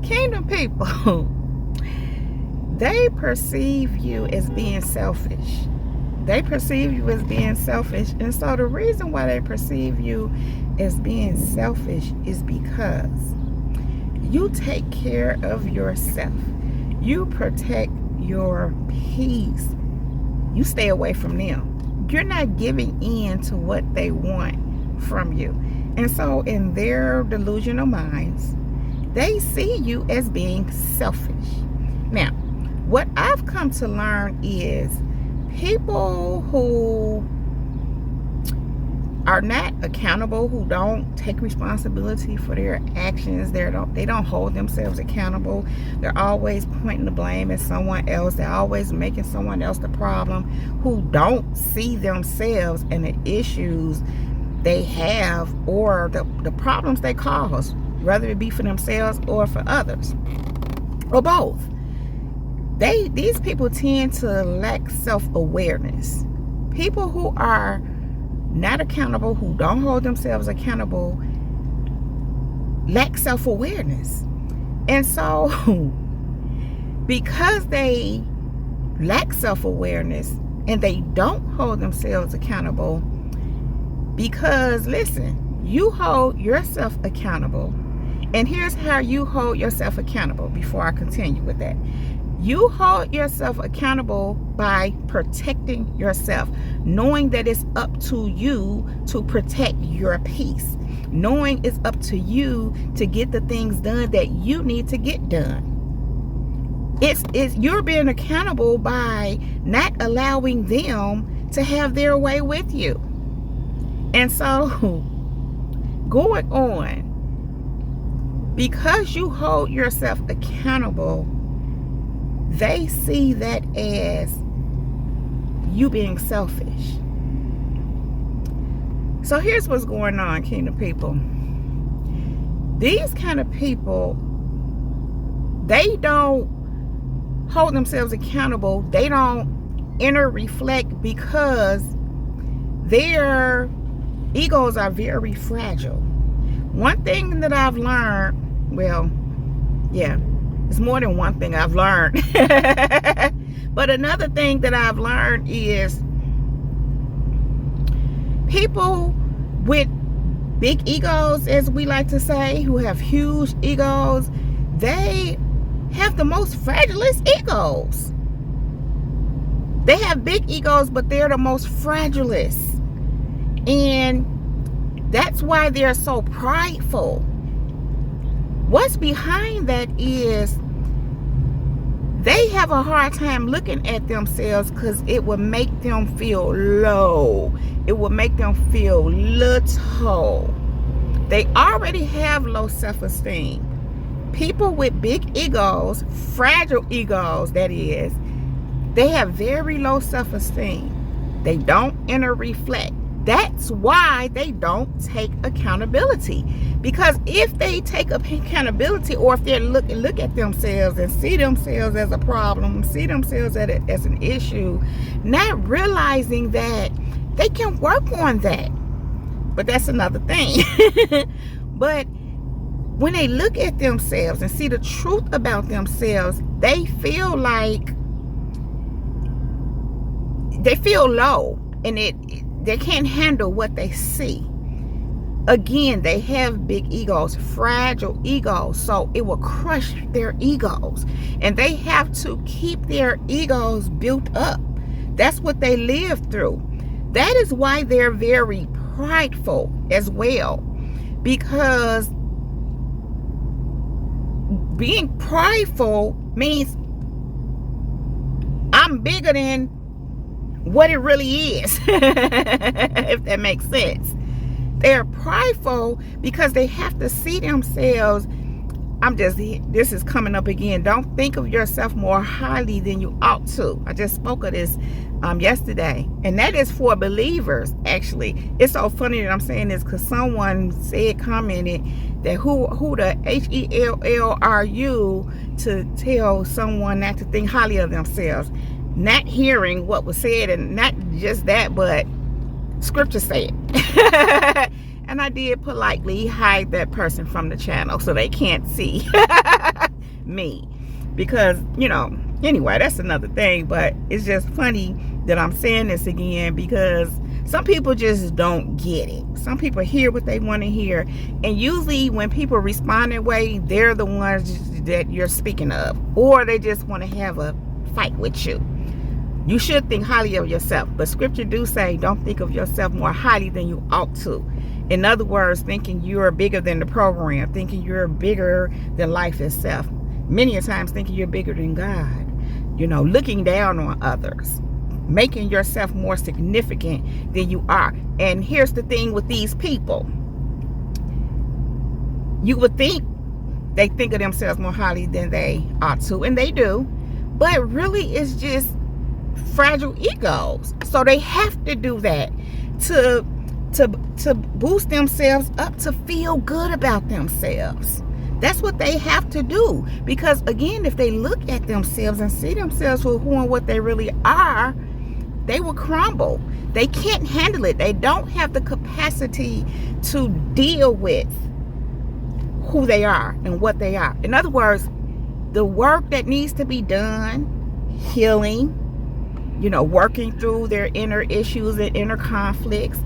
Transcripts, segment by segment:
Kingdom people, they perceive you as being selfish. They perceive you as being selfish. And so the reason why they perceive you as being selfish is because you take care of yourself. You protect your peace. You stay away from them. You're not giving in to what they want from you. And so in their delusional minds, they see you as being selfish. Now, what I've come to learn is people who are not accountable, who don't take responsibility for their actions, they don't hold themselves accountable. They're always pointing the blame at someone else. They're always making someone else the problem, who don't see themselves and the issues they have or the problems they cause, whether it be for themselves or for others, or both. These people tend to lack self-awareness. People who are not accountable, who don't hold themselves accountable, lack self-awareness. And so because they lack self-awareness and they don't hold themselves accountable, because listen, you hold yourself accountable. And here's how you hold yourself accountable before I continue with that. You hold yourself accountable by protecting yourself, knowing that it's up to you to protect your peace, knowing it's up to you to get the things done that you need to get done. It's you're being accountable by not allowing them to have their way with you. And so going on, because you hold yourself accountable, they see that as you being selfish. So here's what's going on, Kingdom people. These kind of people, they don't hold themselves accountable. They don't inner reflect because their egos are very fragile. One thing that I've learned, well, yeah, it's more than one thing I've learned. But another thing that I've learned is people with big egos, as we like to say, who have huge egos, they have the most fragilest egos. They have big egos, but they're the most fragilest. And that's why they're so prideful. What's behind that is they have a hard time looking at themselves because it would make them feel low. It would make them feel little. They already have low self-esteem. People with big egos, fragile egos that is, they have very low self-esteem. They don't inner reflect. That's why they don't take accountability. Because if they take accountability, or if they look at themselves and see themselves as a problem, see themselves as an issue, not realizing that they can work on that. But that's another thing. But when they look at themselves and see the truth about themselves, they feel like they feel low, and they can't handle what they see. Again, they have big egos, fragile egos, so it will crush their egos. And they have to keep their egos built up. That's what they live through. That is why they're very prideful as well. Because being prideful means I'm bigger than what it really is, if that makes sense. They're prideful because they have to see themselves. This is coming up again. Don't think of yourself more highly than you ought to. I just spoke of this yesterday, and that is for believers. Actually, it's so funny that I'm saying this because someone commented that who the HELL are you to tell someone not to think highly of themselves? Not hearing what was said, and not just that, but scripture said. And I did politely hide that person from the channel so they can't see. me. Because, anyway, that's another thing. But it's just funny that I'm saying this again, because some people just don't get it. Some people hear what they want to hear. And usually when people respond that way, they're the ones that you're speaking of. Or they just want to have a fight with you. You should think highly of yourself. But scripture do say, don't think of yourself more highly than you ought to. In other words, thinking you're bigger than the program. Thinking you're bigger than life itself. Many a times thinking you're bigger than God. Looking down on others. Making yourself more significant than you are. And here's the thing with these people. You would think they think of themselves more highly than they ought to. And they do. But really it's just fragile egos. So they have to do that to boost themselves up, to feel good about themselves. That's what they have to do. Because again, if they look at themselves and see themselves for who and what they really are, they will crumble. They can't handle it. They don't have the capacity to deal with who they are and what they are. In other words, the work that needs to be done, healing, working through their inner issues and inner conflicts,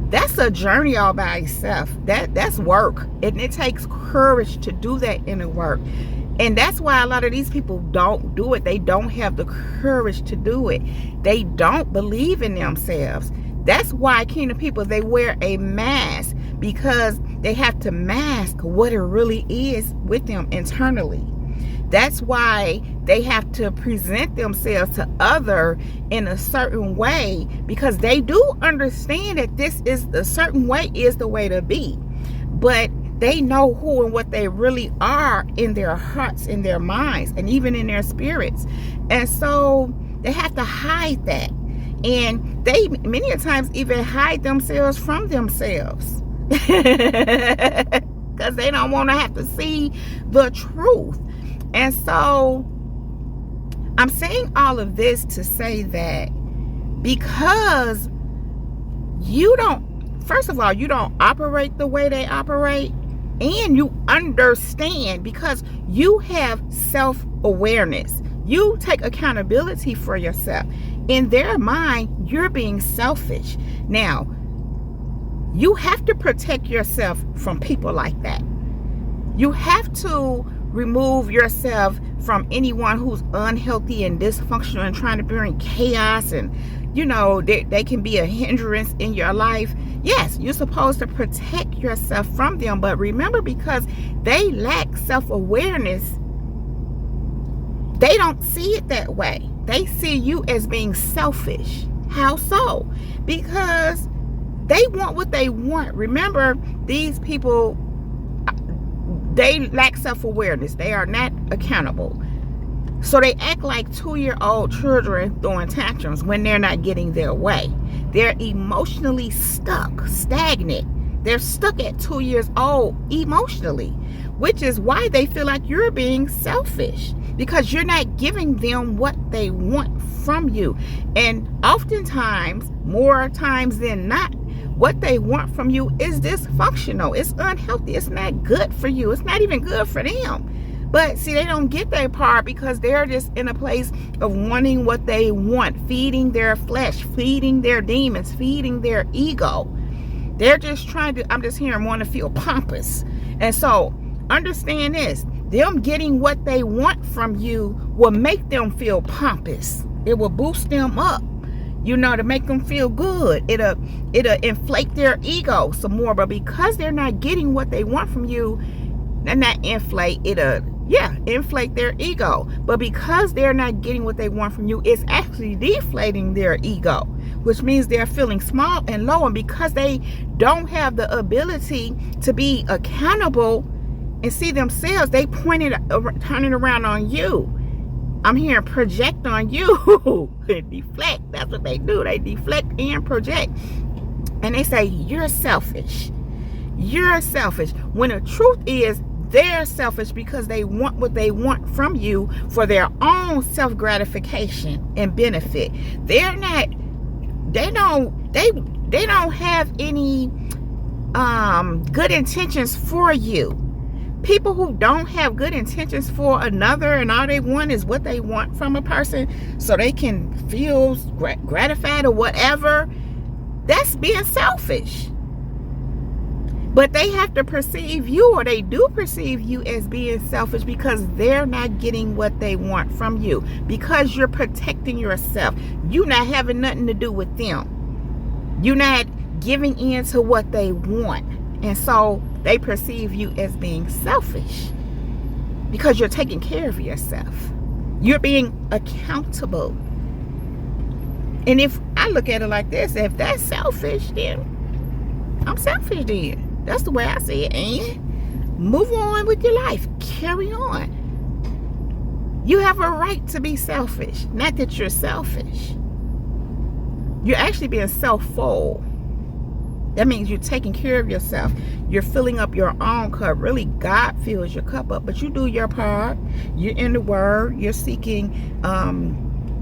that's a journey all by itself. That's work. And it takes courage to do that inner work. And that's why a lot of these people don't do it. They don't have the courage to do it. They don't believe in themselves. That's why kingdom people, they wear a mask, because they have to mask what it really is with them internally. That's why they have to present themselves to others in a certain way, because they do understand that this is a certain way is the way to be. But they know who and what they really are in their hearts, in their minds, and even in their spirits. And so they have to hide that. And they many times even hide themselves from themselves. Because they don't want to have to see the truth. And so I'm saying all of this to say that because you don't, first of all, you don't operate the way they operate, and you understand because you have self-awareness. You take accountability for yourself. In their mind, you're being selfish. Now, you have to protect yourself from people like that. You have to remove yourself from anyone who's unhealthy and dysfunctional and trying to bring chaos, and they can be a hindrance in your life. Yes, you're supposed to protect yourself from them, but remember, because they lack self-awareness, they don't see it that way. They see you as being selfish. How so? Because they want what they want. Remember, these people, they lack self-awareness. They are not accountable. So they act like 2-year-old children throwing tantrums when they're not getting their way. They're emotionally stuck, stagnant. They're stuck at 2 years old emotionally, which is why they feel like you're being selfish, because you're not giving them what they want from you. And oftentimes, more times than not, what they want from you is dysfunctional. It's unhealthy. It's not good for you. It's not even good for them. But see, they don't get that part because they're just in a place of wanting what they want, feeding their flesh, feeding their demons, feeding their ego. They're just trying to, I'm just hearing, want to feel pompous. And so understand this, them getting what they want from you will make them feel pompous. It will boost them up, to make them feel good. It'll inflate their ego some more. But because they're not getting what they want from you, and not inflate, inflate their ego. But because they're not getting what they want from you, it's actually deflating their ego, which means they're feeling small and low. And because they don't have the ability to be accountable and see themselves, they turn it around on you. I'm hearing project on you. Deflect. That's what they do. They deflect and project. And they say, you're selfish. You're selfish. When the truth is, they're selfish because they want what they want from you for their own self-gratification and benefit. They don't have any good intentions for you. People who don't have good intentions for another, and all they want is what they want from a person so they can feel gratified or whatever, that's being selfish. But they have to perceive you, or they do perceive you as being selfish, because they're not getting what they want from you, because you're protecting yourself. You're not having nothing to do with them. You're not giving in to what they want. And so they perceive you as being selfish because you're taking care of yourself. You're being accountable. And if I look at it like this, if that's selfish, then I'm selfish then. That's the way I see it. And move on with your life. Carry on. You have a right to be selfish. Not that you're selfish. You're actually being self-full. That means you're taking care of yourself. You're filling up your own cup. Really, God fills your cup up, but you do your part. You're in the Word. You're seeking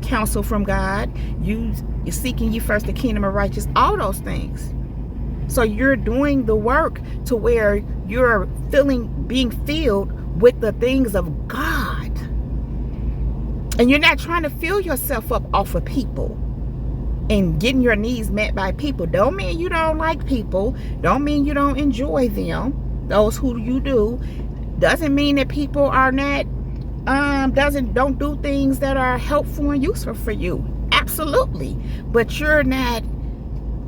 counsel from God. You're seeking ye first the kingdom of righteousness. All those things. So you're doing the work to where you're being filled with the things of God. And you're not trying to fill yourself up off of people and getting your needs met by people. Don't mean you don't like people. Don't mean you don't enjoy them. Those who you do. Doesn't mean that people are not, don't do things that are helpful and useful for you. Absolutely. But you're not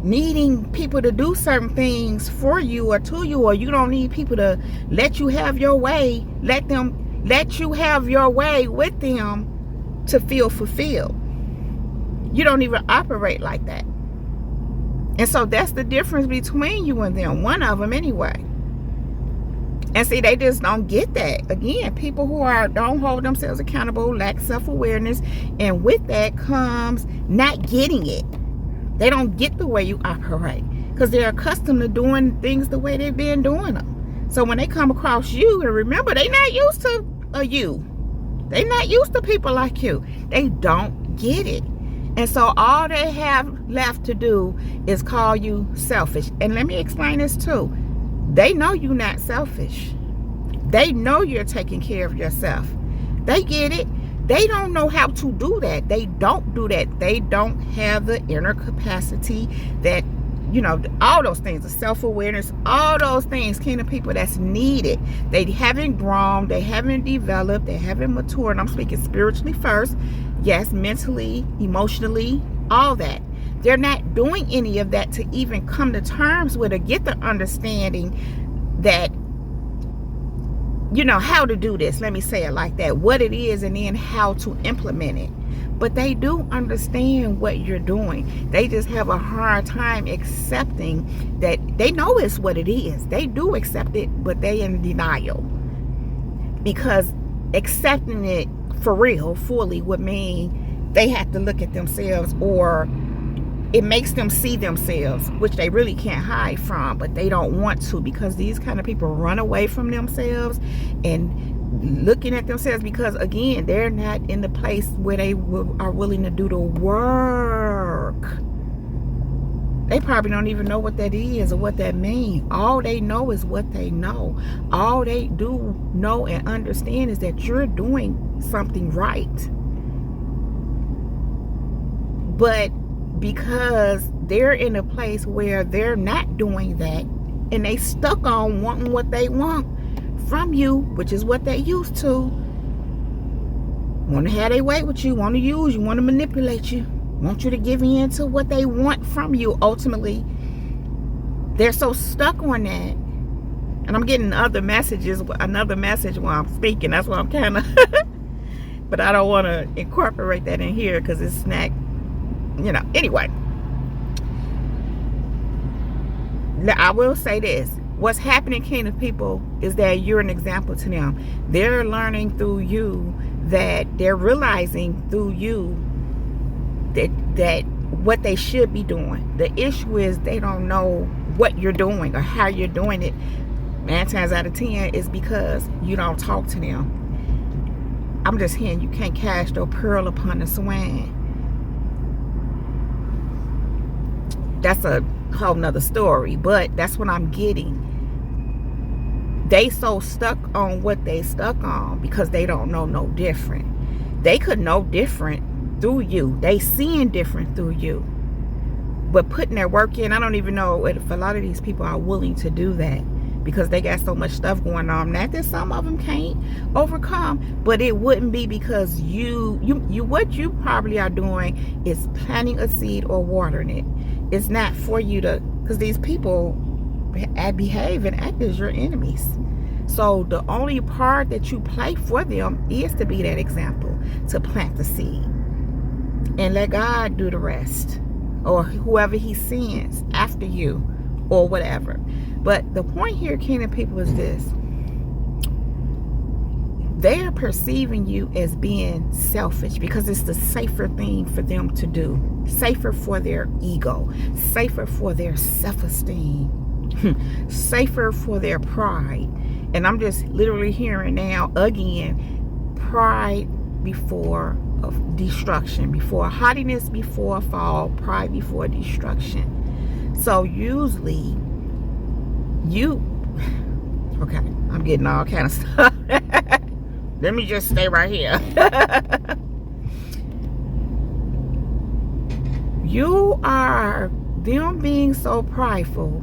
needing people to do certain things for you or to you, or you don't need people to let you have your way. Let you have your way with them to feel fulfilled. You don't even operate like that. And so that's the difference between you and them. One of them anyway. And see, they just don't get that. Again, people who don't hold themselves accountable, lack self-awareness, and with that comes not getting it. They don't get the way you operate because they're accustomed to doing things the way they've been doing them. So when they come across you, and remember, they're not used to you. They're not used to people like you. They don't get it. And so all they have left to do is call you selfish. And let me explain this too. They know you're not selfish. They know you're taking care of yourself. They get it. They don't know how to do that. They don't do that. They don't have the inner capacity that, all those things, the self-awareness, all those things, kingdom people, that's needed. They haven't grown. They haven't developed. They haven't matured. I'm speaking spiritually first. Yes, mentally, emotionally, all that. They're not doing any of that to even come to terms with or get the understanding that, how to do this. Let me say it like that. What it is, and then how to implement it. But they do understand what you're doing. They just have a hard time accepting that. They know it's what it is. They do accept it, but they in denial. Because accepting it for real, fully, would mean they have to look at themselves, or it makes them see themselves, which they really can't hide from, but they don't want to, because these kind of people run away from themselves and looking at themselves, because again, they're not in the place where they are willing to do the work. They probably don't even know what that is or what that means. All they know is what they know. All they do know and understand is that you're doing something right. But because they're in a place where they're not doing that, and they stuck on wanting what they want from you, which is what they used to, want to have their way with you, want to use you, want to manipulate you, want you to give in to what they want from you. Ultimately, they're so stuck on that. And I'm getting another message while I'm speaking. That's why I'm kind of but I don't want to incorporate that in here because it's not, anyway. I will say this. What's happening, kingdom people, is that you're an example to them. They're learning through you, that they're realizing through you that what they should be doing. The issue is they don't know what you're doing or how you're doing it. 9 times out of 10 is because you don't talk to them. I'm just hearing you can't cast your pearl upon the swine. That's a whole nother story, but that's what I'm getting. they so stuck on what they stuck on because they don't know no different. They could know different through you. They seeing different through you. But putting their work in, I don't even know if a lot of these people are willing to do that because they got so much stuff going on. Not that some of them can't overcome, but it wouldn't be because what you probably are doing is planting a seed or watering it. It's not for you to, because these people behave and act as your enemies. So the only part that you play for them is to be that example, to plant the seed and let God do the rest, or whoever he sends after you or whatever. But the point here, kingdom people, is this: they are perceiving you as being selfish because it's the safer thing for them to do, safer for their ego, safer for their self-esteem, safer for their pride. And I'm just literally hearing now again, pride before of destruction, before haughtiness, before fall, pride before destruction. So usually okay, I'm getting all kind of stuff. Let me just stay right here. You are them being so prideful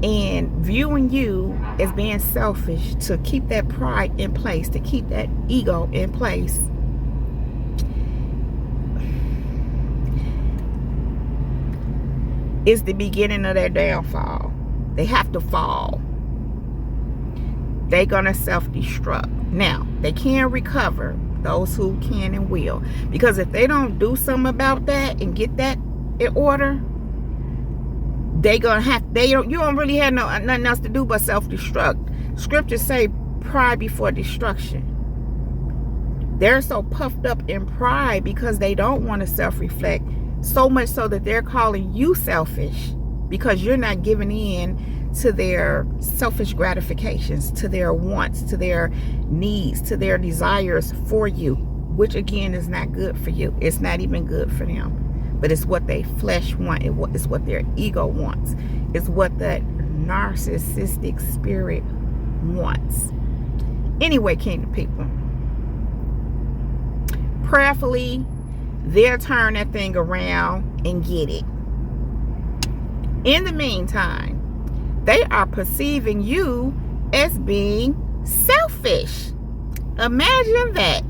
and viewing you as being selfish to keep that pride in place, to keep that ego in place. Is the beginning of their downfall. They have to fall. They're gonna self-destruct. Now, they can recover, those who can and will, because if they don't do something about that and get that in order, you don't really have nothing else to do but self-destruct. Scriptures say pride before destruction. They're so puffed up in pride because they don't want to self-reflect, so much so that they're calling you selfish because you're not giving in to their selfish gratifications, to their wants, to their needs, to their desires for you, which again is not good for you. It's not even good for them. But it's what their flesh wants. It's what their ego wants. It's what that narcissistic spirit wants. Anyway, kingdom people, prayerfully, they'll turn that thing around and get it. In the meantime, they are perceiving you as being selfish. Imagine that.